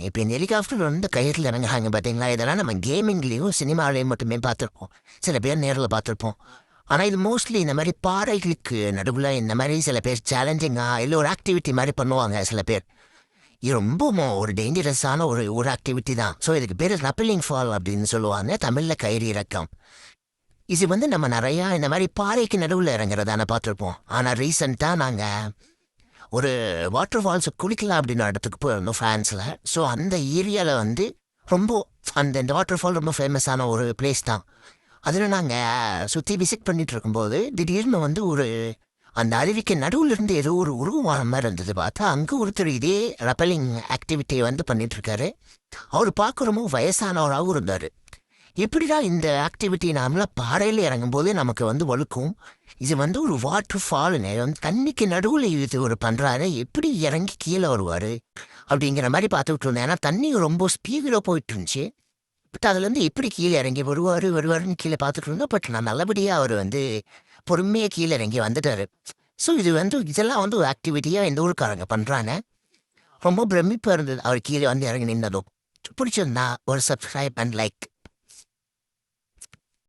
இப்போ இந்த ஹெலிகாப்டர் வந்து கயிறில் இறங்குறாங்க பார்த்தீங்களா? இதெல்லாம் நம்ம கேமிங்லேயும் சினிமாலேயும் மட்டுமே பார்த்துருப்போம். சில பேர் நேரில் பார்த்துருப்போம். ஆனால் இது மோஸ்ட்லி இந்த மாதிரி பாறைகளுக்கு நடுவில் இந்த மாதிரி சில பேர் சேலஞ்சிங்காக இல்லை ஒரு ஆக்டிவிட்டி மாதிரி பண்ணுவாங்க சில பேர். இது ரொம்ப ஒரு டேஞ்சரஸான ஒரு ஆக்டிவிட்டி தான். ஸோ இதுக்கு பேர் ரப்பலிங் ஃபால் அப்படின்னு சொல்லுவாங்க, தமிழில் கயிறு இறக்கம். இது வந்து நம்ம நிறையா இந்த மாதிரி பாறைக்கு நடுவில் இறங்குறதான பார்த்துருப்போம். ஆனால் ரீசெண்டாக நாங்கள் ஒரு வாட்டர் ஃபால்ஸை குளிக்கலாம் அப்படின்னு இடத்துக்கு போயிருந்தோம் ஃப்ரான்ஸில். ஸோ அந்த ஏரியாவில் வந்து ரொம்ப இந்த வாட்டர் ஃபால் ரொம்ப ஃபேமஸான ஒரு பிளேஸ் தான். அதில் நாங்கள் சுற்றி விசிட் பண்ணிட்டு இருக்கும்போது திடீர்னு வந்து அந்த அருவிக்கு நடுவில் இருந்து ஏதோ ஒரு உருவம் மாதிரி இருந்தது. பார்த்தா அங்கே ஒருத்தர் இதே ரப்பலிங் ஆக்டிவிட்டியை வந்து பண்ணிட்டுருக்காரு. அவர் பார்க்க ரொம்ப வயசானவராகவும் இருந்தார். எப்படிடா இந்த ஆக்டிவிட்டி நாமளாக பாறையில் இறங்கும்போது நமக்கு வந்து வழுக்கும், இது வந்து ஒரு வாட்டர் ஃபால்னு வந்து தண்ணிக்கு நடுவில் இது ஒரு பண்ணுறாரு, எப்படி இறங்கி கீழே வருவார் அப்படிங்கிற மாதிரி பார்த்துக்கிட்டு இருந்தேன். ஏன்னா தண்ணி ரொம்ப ஸ்பீடில் போயிட்டு இருந்துச்சு. பட் அதுலேருந்து எப்படி கீழே இறங்கி வருவாருன்னு கீழே பார்த்துட்டு இருந்தோம். பட் நான் நல்லபடியாக அவர் வந்து பொறுமையாக கீழே இறங்கி வந்துட்டார். ஸோ இது வந்து இதெல்லாம் வந்து ஒரு ஆக்டிவிட்டியாக இந்த ஊருக்காரங்க பண்ணுறாங்க. ரொம்ப பிரமிப்பாக இருந்தது அவர் கீழே வந்து இறங்கி நின்னதும். பிடிச்சிருந்தா ஒரு சப்ஸ்கிரைப் அண்ட் லைக்.